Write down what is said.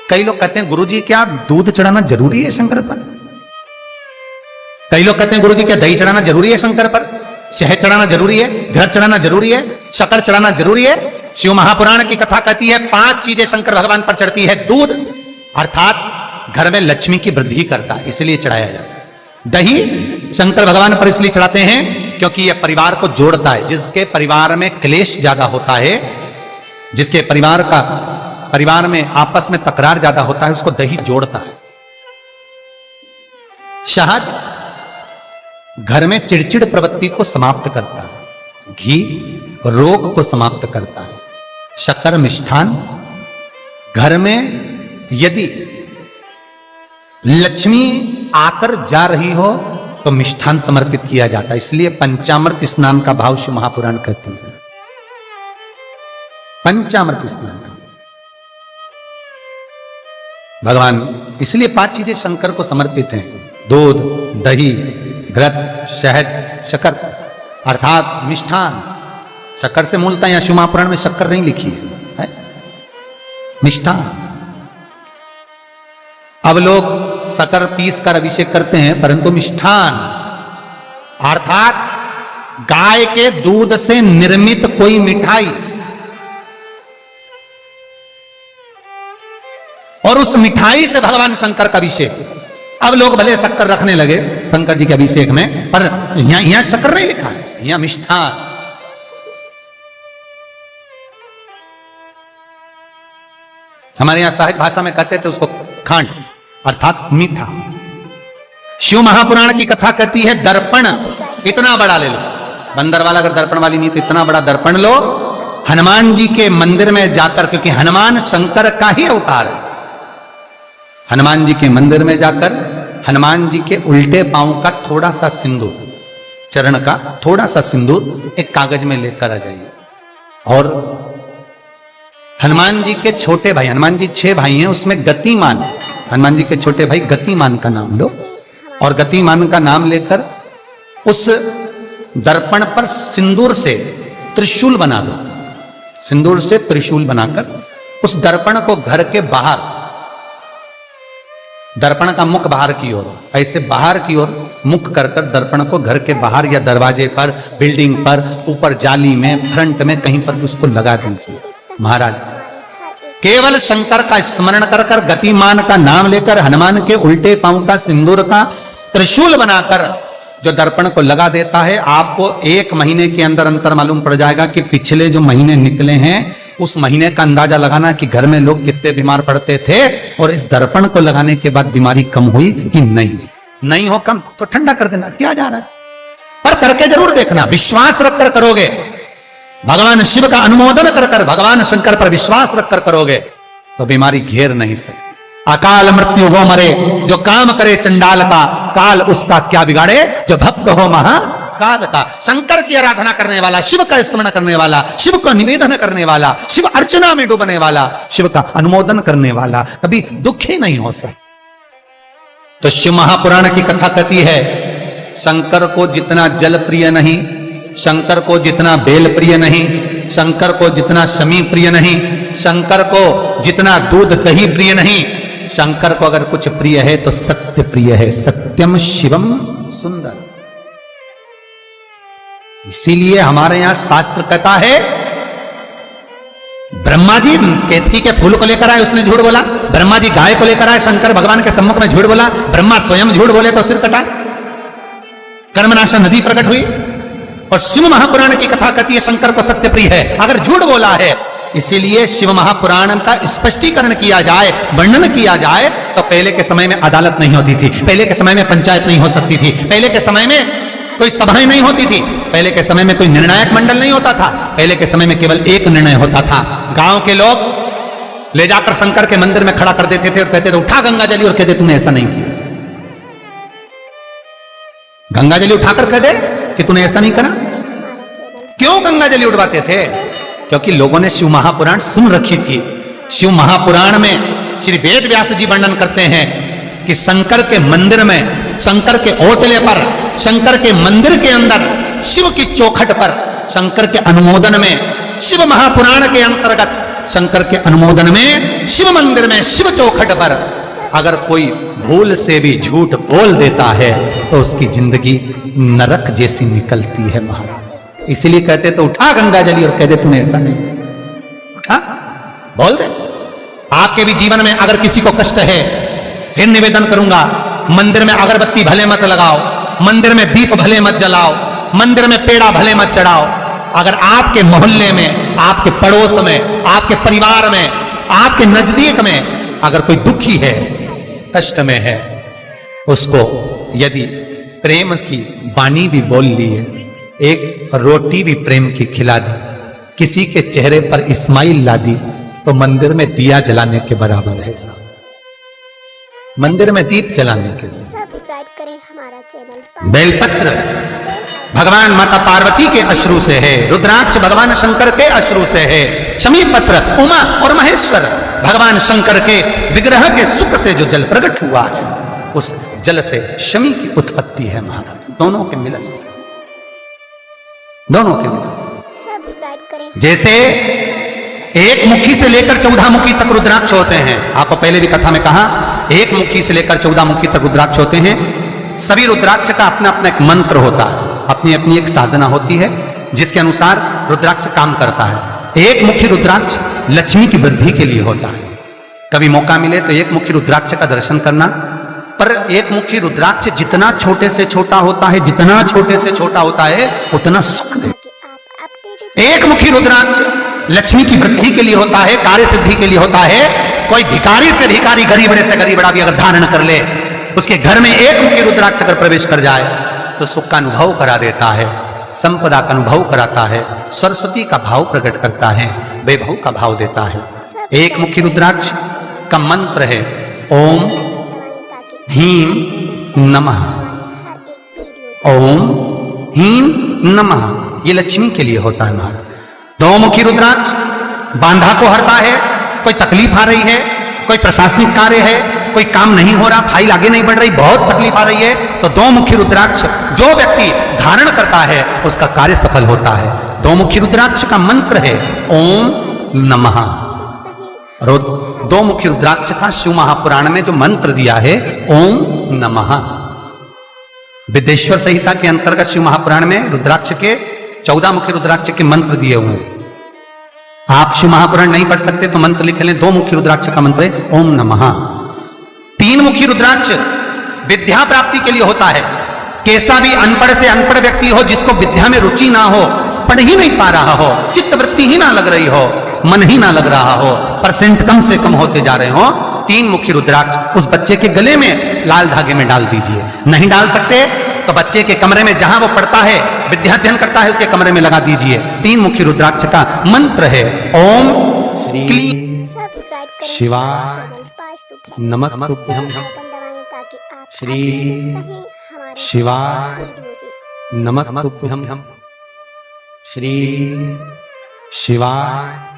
कई लोग कहते हैं गुरुजी क्या दूध चढ़ाना जरूरी है शंकर पर? कई लोग कहते हैं गुरुजी क्या दही चढ़ाना जरूरी है शंकर पर? शहद चढ़ाना जरूरी है? घृत चढ़ाना जरूरी है? शक्कर चढ़ाना जरूरी है? शिव महापुराण की कथा कहती है 5 चीजें शंकर भगवान पर चढ़ती है। दूध अर्थात घर में लक्ष्मी की वृद्धि करता है, इसलिए चढ़ाया जाता है। दही शंकर भगवान पर इसलिए चढ़ाते हैं क्योंकि यह परिवार को जोड़ता है। जिसके परिवार में क्लेश ज्यादा होता है, जिसके परिवार में आपस में तकरार ज्यादा होता है, उसको दही जोड़ता है। शहद घर में चिड़चिड़ प्रवृत्ति को समाप्त करता है। घी रोग को समाप्त करता है। शक्कर मिष्ठान घर में यदि लक्ष्मी आकर जा रही हो तो मिष्ठान समर्पित किया जाता है। इसलिए पंचामृत स्नान का भाव शिव महापुराण कहती है। पंचामृत स्नान का भगवान इसलिए 5 चीजें शंकर को समर्पित हैं। दूध, दही, घृत, शहद, शक्कर अर्थात मिष्ठान। शक्कर से मूलतः यहां शिव महापुराण में शक्कर नहीं लिखी है, मिष्ठान। अब लोग शक्कर पीस कर अभिषेक करते हैं, परंतु मिष्ठान अर्थात गाय के दूध से निर्मित कोई मिठाई, और उस मिठाई से भगवान शंकर का अभिषेक। अब लोग भले शक्कर रखने लगे शंकर जी के अभिषेक में, पर यहां शक्कर नहीं लिखा है, यहां मिष्ठान। हमारे यहां सहज भाषा में कहते थे उसको खांड अर्थात मीठा। शिव महापुराण की कथा कहती है दर्पण इतना बड़ा ले लो। बंदर वाला अगर दर्पण वाली नहीं तो इतना बड़ा दर्पण लो, हनुमान जी के मंदिर में जाकर, क्योंकि हनुमान शंकर का ही अवतार है। हनुमान जी के मंदिर में जाकर हनुमान जी के उल्टे पांव का थोड़ा सा सिंदूर, चरण का थोड़ा सा सिंदूर एक कागज में लेकर आ जाइए। और हनुमान जी के छोटे भाई, हनुमान जी 6 भाई हैं, उसमें गतिमान, हनुमान जी के छोटे भाई गतिमान का नाम लो, और गतिमान का नाम लेकर उस दर्पण पर सिंदूर से त्रिशूल बना दो। सिंदूर से त्रिशूल बनाकर उस दर्पण को घर के बाहर, दर्पण का मुख बाहर की ओर, ऐसे बाहर की ओर मुख कर कर दर्पण को घर के बाहर या दरवाजे पर, बिल्डिंग पर, ऊपर जाली में, फ्रंट में कहीं पर उसको लगा दीजिए। महाराज केवल शंकर का स्मरण कर कर, गतिमान का नाम लेकर, हनुमान के उल्टे पांव का सिंदूर का त्रिशूल बनाकर जो दर्पण को लगा देता है, आपको 1 महीने के अंदर अंतर मालूम पड़ जाएगा कि पिछले जो महीने निकले हैं उस महीने का अंदाजा लगाना कि घर में लोग कितने बीमार पड़ते थे, और इस दर्पण को लगाने के बाद बीमारी कम हुई कि नहीं हो कम तो ठंडा कर देना, क्या जा रहा है, पर करके जरूर देखना। विश्वास रखकर करोगे, भगवान शिव का अनुमोदन कर कर, भगवान शंकर पर विश्वास रखकर करोगे तो बीमारी घेर नहीं सकती। अकाल मृत्यु हो मरे जो काम करे चंडाल का, काल उसका क्या बिगाड़े जो भक्त हो महाकाल का। शंकर की आराधना करने वाला, शिव का स्मरण करने वाला, शिव का निवेदन करने वाला, शिव अर्चना में डूबने वाला, शिव का अनुमोदन करने वाला कभी दुखी नहीं हो सकता। तो शिव महापुराण की कथा कहती है शंकर को जितना जल प्रिय नहीं, शंकर को जितना बेल प्रिय नहीं, शंकर को जितना शमी प्रिय नहीं, शंकर को जितना दूध दही प्रिय नहीं, शंकर को अगर कुछ प्रिय है तो सत्य प्रिय है। सत्यम शिवम सुंदर। इसीलिए हमारे यहां शास्त्र कहता है, ब्रह्मा जी केतकी के फूल को लेकर आए, उसने झूठ बोला। ब्रह्मा जी गाय को लेकर आए, शंकर भगवान के सम्मुख में झूठ बोला। ब्रह्मा स्वयं झूठ बोले तो सिर कटा, कर्मनाशा नदी प्रकट हुई। और शिव महापुराण की कथा कहती है शंकर को सत्य प्रिय है अगर झूठ बोला है। इसीलिए शिव महापुराण का स्पष्टीकरण किया जाए, वर्णन किया जाए, तो पहले के समय में अदालत नहीं होती थी, पहले के समय में पंचायत नहीं हो सकती थी, पहले के समय में कोई सभाएं नहीं होती थी, पहले के समय में कोई निर्णायक मंडल नहीं होता था, पहले के समय में केवल एक निर्णय होता था। गांव के लोग ले जाकर शंकर के मंदिर में खड़ा कर देते थे और कहते थे उठा गंगाजली, और कहते तूने ऐसा नहीं किया। गंगाजली उठाकर कह दे कि तूने ऐसा नहीं करा। क्यों गंगाजली उठवाते थे? क्योंकि लोगों ने शिव महापुराण सुन रखी थी। शिव महापुराण में श्री वेद व्यास जी वर्णन करते हैं कि शंकर के मंदिर में, शंकर के ओटले पर, शंकर के मंदिर के अंदर, शिव की चौखट पर, शंकर के अनुमोदन में, शिव महापुराण के अंतर्गत शंकर के अनुमोदन में शिव मंदिर में शिव चौखट पर अगर कोई भूल से भी झूठ बोल देता है तो उसकी जिंदगी नरक जैसी निकलती है महाराज। इसीलिए कहते तो उठा गंगा जली और कह दे तूने ऐसा नहीं, उठा बोल दे। आपके भी जीवन में अगर किसी को कष्ट है, फिर निवेदन करूंगा, मंदिर में अगरबत्ती भले मत लगाओ, मंदिर में दीप भले मत जलाओ, मंदिर में पेड़ा भले मत चढ़ाओ। अगर आपके मोहल्ले में, आपके पड़ोस में, आपके परिवार में, आपके नजदीक में अगर कोई दुखी है, कष्ट में है, उसको यदि प्रेम की वाणी भी बोल ली है, एक रोटी भी प्रेम की खिला दी, किसी के चेहरे पर इस्माइल ला दी, तो मंदिर में दिया जलाने के बराबर है साहब। मंदिर में दीप जलाने के लिए सब्सक्राइब करें हमारा चैनल। बेलपत्र भगवान माता पार्वती के अश्रु से है, रुद्राक्ष भगवान शंकर के अश्रु से है, शमी पत्र उमा और महेश्वर भगवान शंकर के विग्रह के सुख से जो जल प्रकट हुआ है, उस जल से शमी की उत्पत्ति है महाराज। दोनों के मिलन से, दोनों के मिलन से। सब्सक्राइब करें। जैसे एक मुखी से लेकर 14 मुखी तक रुद्राक्ष होते हैं, आपको पहले भी कथा में कहा, एक मुखी से लेकर 14 मुखी तक रुद्राक्ष होते हैं। सभी रुद्राक्ष का अपना अपना एक मंत्र होता है, अपनी अपनी एक साधना होती है जिसके अनुसार रुद्राक्ष काम करता है। एक मुखी रुद्राक्ष लक्ष्मी की वृद्धि के लिए होता है। कभी मौका मिले तो एक मुखी रुद्राक्ष का दर्शन करना। पर एक मुखी रुद्राक्ष जितना छोटे से छोटा होता है, जितना छोटे से छोटा होता है, उतना सुख दे। एक मुखी रुद्राक्ष लक्ष्मी की वृद्धि के लिए होता है, कार्य सिद्धि के लिए होता है। कोई भिखारी से भिखारी, गरीब बड़े से गरीब बड़ा भी अगर धारण कर ले, उसके घर में एक मुखी रुद्राक्ष अगर प्रवेश कर जाए तो सुख का अनुभव करा देता है, संपदा का अनुभव कराता है, सरस्वती का भाव प्रकट करता है, वैभव का भाव देता है। एक मुखी रुद्राक्ष का मंत्र है ओम ह्रीं नमः, ओम ह्रीं नमः। ये लक्ष्मी के लिए होता है महाराज। दो मुखी रुद्राक्ष बांधा को हरता है। कोई तकलीफ आ रही है, कोई प्रशासनिक कार्य है, कोई काम नहीं हो रहा, फाइल आगे नहीं बढ़ रही, बहुत तकलीफ आ रही है, तो दो मुखी रुद्राक्ष जो व्यक्ति धारण करता है उसका कार्य सफल होता है। दो मुखी रुद्राक्ष का मंत्र है ओम नमः। दो मुखी रुद्राक्ष का शिव महापुराण में जो मंत्र दिया है ओम नमः। विदेश्वर संहिता के अंतर्गत शिव महापुराण में रुद्राक्ष के 14 मुखी रुद्राक्ष के मंत्र दिए हुए हैं। आप शिव महापुराण नहीं पढ़ सकते तो मंत्र लिख लें। दो मुखी रुद्राक्ष का मंत्र है ओम नमः। तीन मुखी रुद्राक्ष विद्या प्राप्ति के लिए होता है। कैसा भी अनपढ़ से अनपढ़ व्यक्ति हो, जिसको विद्या में रुचि ना हो, पढ़ ही नहीं पा रहा हो, चित्त वृत्ति ही ना लग रही हो, मन ही ना लग रहा हो, परसेंट कम से कम होते जा रहे हो, तीन मुखी रुद्राक्ष उस बच्चे के गले में लाल धागे में डाल दीजिए। नहीं डाल सकते तो बच्चे के कमरे में जहां वो पढ़ता है, विद्याध्ययन करता है, उसके कमरे में लगा दीजिए। तीन मुखी रुद्राक्ष का मंत्र है ओम श्री शिवाय नमस्तुभ्यं, श्री शिवाय नमस्तुभ्यं, श्री शिवाय